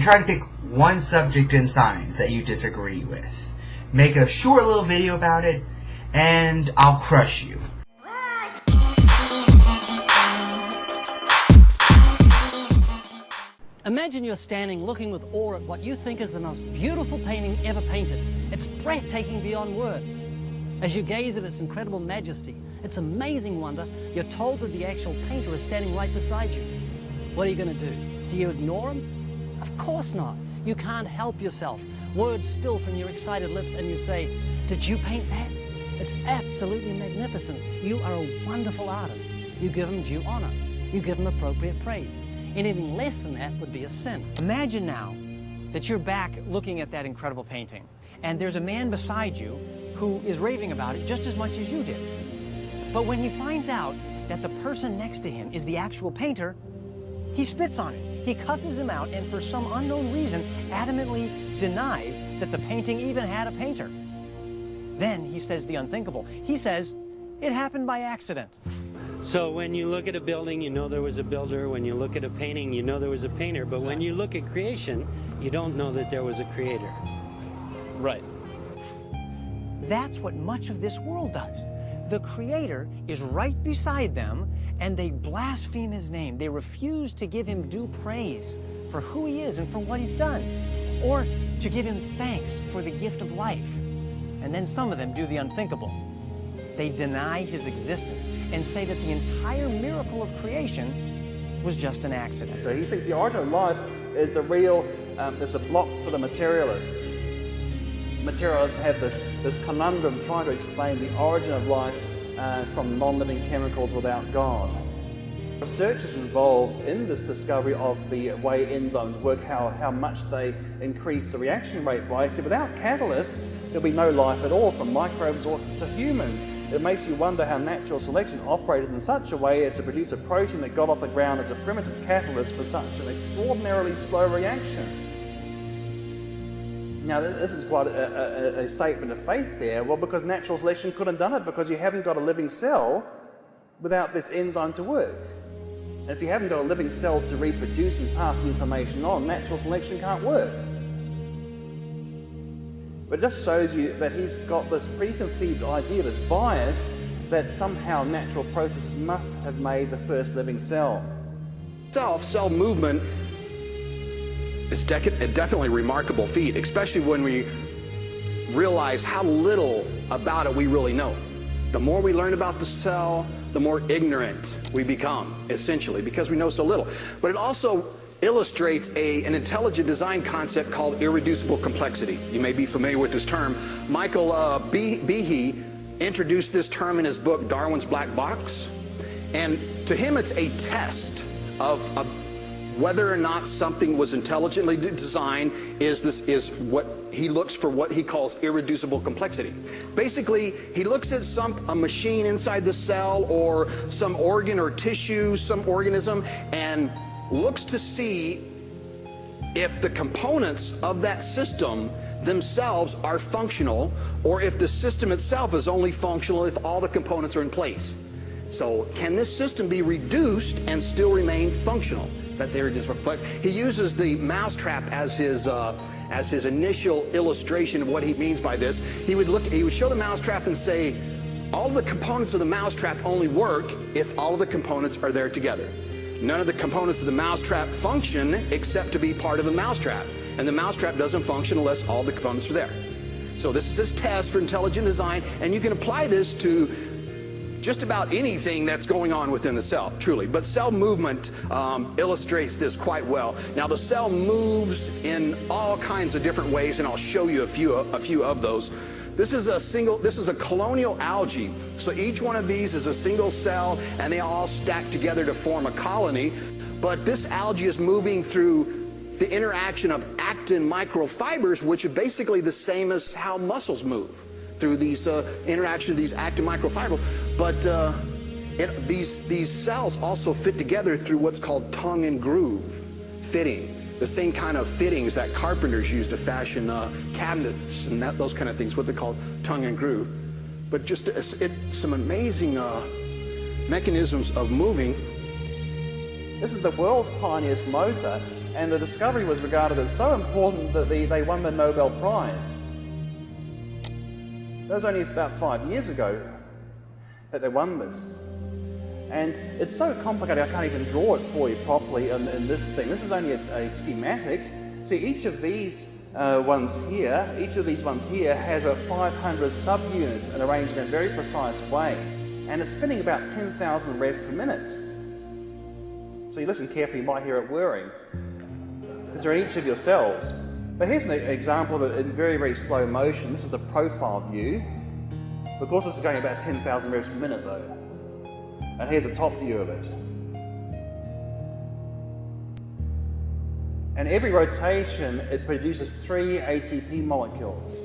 Try to pick one subject in science that you disagree with. Make a short little video about it, and I'll crush you. Imagine you're standing looking with awe at what you think is the most beautiful painting ever painted. It's breathtaking beyond words. As you gaze at its incredible majesty, its amazing wonder, you're told that the actual painter is standing right beside you. What are you going to do? Do you ignore him? Of course not. You can't help yourself. Words spill from your excited lips and you say, "Did you paint that? It's absolutely magnificent. You are a wonderful artist." You give him due honor. You give him appropriate praise. Anything less than that would be a sin. Imagine now that you're back looking at that incredible painting, and there's a man beside you who is raving about it just as much as you did. But when he finds out that the person next to him is the actual painter, he spits on it. He cusses him out and for some unknown reason adamantly denies that the painting even had a painter. Then he says the unthinkable. He says, "It happened by accident." So when you look at a building, you know there was a builder. When you look at a painting, you know there was a painter. But when you look at creation, you don't know that there was a creator. Right. That's what much of this world does. The Creator is right beside them, and they blaspheme His name. They refuse to give Him due praise for who He is and for what He's done, or to give Him thanks for the gift of life. And then some of them do the unthinkable. They deny His existence and say that the entire miracle of creation was just an accident. So he thinks the origin of life is a real, there's a block for the materialists. Materialists have this conundrum trying to explain the origin of life from non-living chemicals without God. Researchers involved in this discovery of the way enzymes work, how much they increase the reaction rate by, said without catalysts there'll be no life at all, from microbes or to humans. It makes you wonder how natural selection operated in such a way as to produce a protein that got off the ground as a primitive catalyst for such an extraordinarily slow reaction. Now, this is quite a statement of faith there. Well, because natural selection couldn't have done it, because you haven't got a living cell without this enzyme to work. And if you haven't got a living cell to reproduce and pass the information on, natural selection can't work. But it just shows you that he's got this preconceived idea, this bias, that somehow natural processes must have made the first living cell. Cell movement is definitely a remarkable feat, especially when we realize how little about it we really know. The more we learn about the cell, the more ignorant we become, essentially, because we know so little. But it also illustrates an intelligent design concept called irreducible complexity. You may be familiar with this term. Michael Behe introduced this term in his book, Darwin's Black Box. And to him, it's a test of whether or not something was intelligently designed is what he looks for, what he calls irreducible complexity. Basically, he looks at a machine inside the cell or some organ or tissue, some organism, and looks to see if the components of that system themselves are functional, or if the system itself is only functional if all the components are in place. So can this system be reduced and still remain functional? That's irreducible complexity. He uses the mousetrap as his initial illustration of what he means by this. He would show the mousetrap and say, all the components of the mousetrap only work if all of the components are there together. None of the components of the mousetrap function except to be part of the mousetrap. And the mousetrap doesn't function unless all the components are there. So this is his test for intelligent design, and you can apply this to just about anything that's going on within the cell, truly. But cell movement illustrates this quite well. Now, the cell moves in all kinds of different ways, and I'll show you a few of those. This is a colonial algae. So each one of these is a single cell, and they all stack together to form a colony. But this algae is moving through the interaction of actin microfibers, which are basically the same as how muscles move, through these interaction of these actin microfibers. But these cells also fit together through what's called tongue and groove fitting. The same kind of fittings that carpenters use to fashion cabinets and those kind of things, what they call tongue and groove. But just some amazing mechanisms of moving. This is the world's tiniest motor, And the discovery was regarded as so important that they won the Nobel Prize. That was only about 5 years ago that they won this. And it's so complicated I can't even draw it for you properly in this thing. This is only a schematic. See, each of these ones here has a 500 subunits and arranged in a very precise way. And it's spinning about 10,000 revs per minute. So you listen carefully, you might hear it whirring. Because they're in each of your cells. But here's an example of it in very, very slow motion. This is the profile view. Of course, this is going about 10,000 revs per minute though. And here's a top view of it. And every rotation, it produces 3 ATP molecules.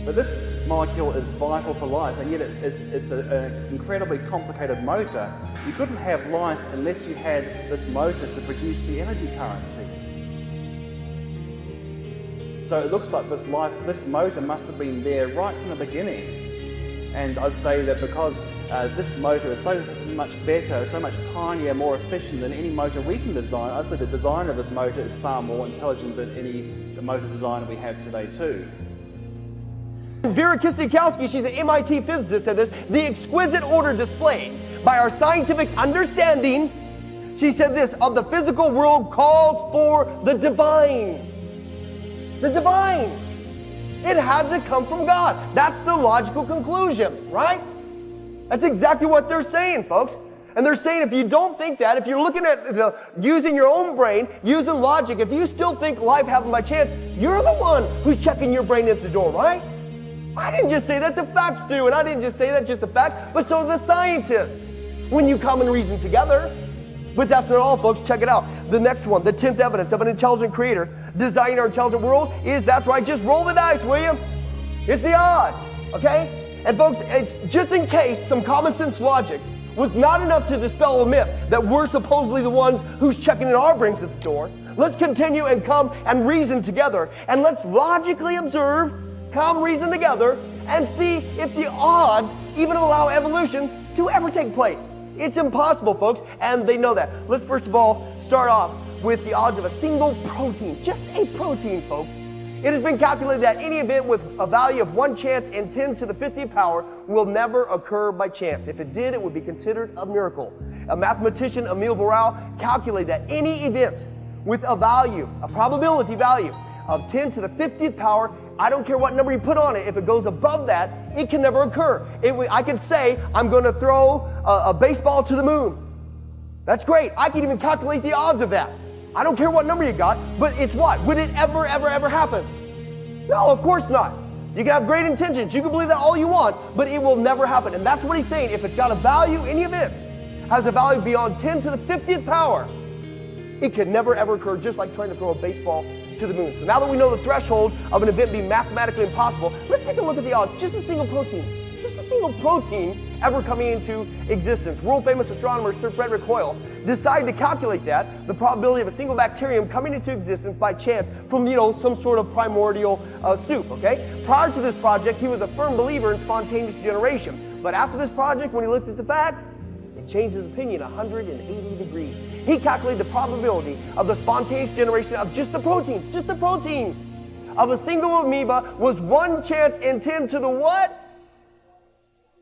But this molecule is vital for life, and yet it's an incredibly complicated motor. You couldn't have life unless you had this motor to produce the energy currency. So it looks like this motor must have been there right from the beginning. And I'd say that because this motor is so much better, so much tinier, more efficient than any motor we can design, I'd say the designer of this motor is far more intelligent than the motor designer we have today too. Vera Kistikowski, she's an MIT physicist, said this: the exquisite order displayed by our scientific understanding, she said this, of the physical world calls for the divine. The divine. It had to come from God. That's the logical conclusion, right? That's exactly what they're saying, folks. And they're saying if you don't think that, if you're looking at using your own brain, using logic, if you still think life happened by chance, you're the one who's checking your brain at the door, right? I didn't just say that, the facts do, and I didn't just say that, just the facts, but so do the scientists, when you come and reason together. But that's not all, folks. Check it out. The next one, the 10th evidence of an intelligent creator designing our intelligent world is, that's right, just roll the dice, will you? It's the odds, okay? And folks, it's just in case some common sense logic was not enough to dispel a myth that we're supposedly the ones who's checking in our brains at the door, let's continue and come and reason together, and let's logically observe, come reason together, and see if the odds even allow evolution to ever take place. It's impossible, folks, and they know that. Let's first of all start off with the odds of a single protein, just a protein, folks. It has been calculated that any event with a value of 1 chance in 10 to the 50th power will never occur by chance. If it did, it would be considered a miracle. A mathematician, Emile Borel, calculated that any event with a value, a probability value of 10 to the 50th power, I don't care what number you put on it, if it goes above that, it can never occur. I could say, I'm going to throw a baseball to the moon. That's great. I can even calculate the odds of that. I don't care what number you got, but it's what? Would it ever happen? No, of course not. You can have great intentions. You can believe that all you want, but it will never happen. And that's what he's saying. If it's got a value, any event has a value beyond 10 to the 50th power, it could never ever occur, just like trying to throw a baseball to the moon. So now that we know the threshold of an event being mathematically impossible, let's take a look at the odds. Just a single protein ever coming into existence. World famous astronomer Sir Frederick Hoyle decided to calculate that, the probability of a single bacterium coming into existence by chance from, some sort of primordial soup, okay? Prior to this project, he was a firm believer in spontaneous generation. But after this project, when he looked at the facts, it changed his opinion 180 degrees. He calculated the probability of the spontaneous generation of just the proteins, of a single amoeba was 1 chance in 10 to the what?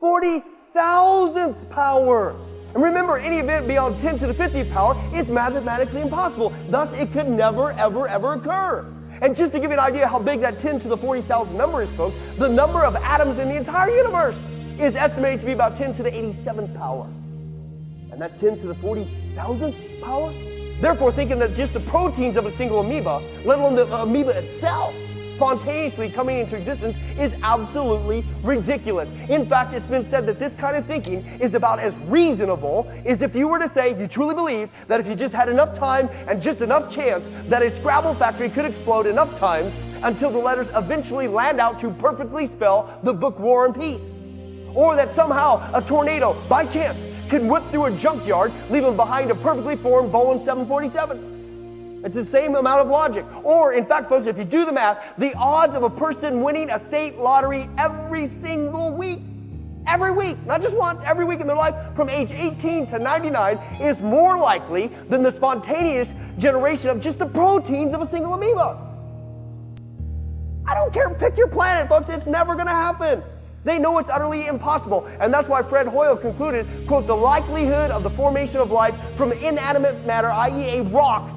40,000th power. And remember, any event beyond 10 to the 50th power is mathematically impossible. Thus, it could never, ever occur. And just to give you an idea how big that 10 to the 40,000 number is, folks, the number of atoms in the entire universe is estimated to be about 10 to the 87th power. And that's 10 to the 40,000th power. Therefore, thinking that just the proteins of a single amoeba, let alone the amoeba itself, spontaneously coming into existence is absolutely ridiculous. In fact, it's been said that this kind of thinking is about as reasonable as if you were to say you truly believe that if you just had enough time and just enough chance that a Scrabble factory could explode enough times until the letters eventually land out to perfectly spell the book War and Peace. Or that somehow a tornado, by chance, could whip through a junkyard, leaving behind a perfectly formed Boeing 747. It's the same amount of logic. Or, in fact, folks, if you do the math, the odds of a person winning a state lottery every single week every week, not just once, every week in their life from age 18 to 99 is more likely than the spontaneous generation of just the proteins of a single amoeba. I don't care, pick your planet, folks, it's never going to happen. They know it's utterly impossible, and that's why Fred Hoyle concluded, quote, the likelihood of the formation of life from inanimate matter, i.e. a rock,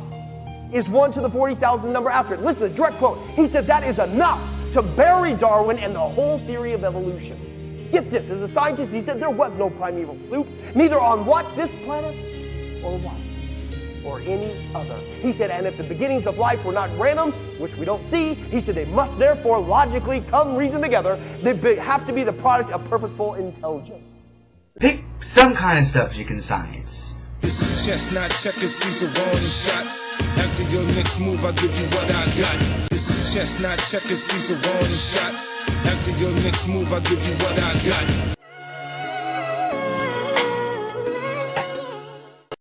is 1 to the 40,000 number after it. Listen to the direct quote. He said that is enough to bury Darwin and the whole theory of evolution. Get this, as a scientist, he said there was no primeval fluke, neither on what, this planet, or what, or any other. He said, and if the beginnings of life were not random, which we don't see, he said they must therefore logically come reason together. They have to be the product of purposeful intelligence. Pick some kind of subject in science. This is chess, not checkers, these are warning shots. After your next move, I'll give you what I got. This is chess, not checkers, these are warning shots. After your next move, I'll give you what I got.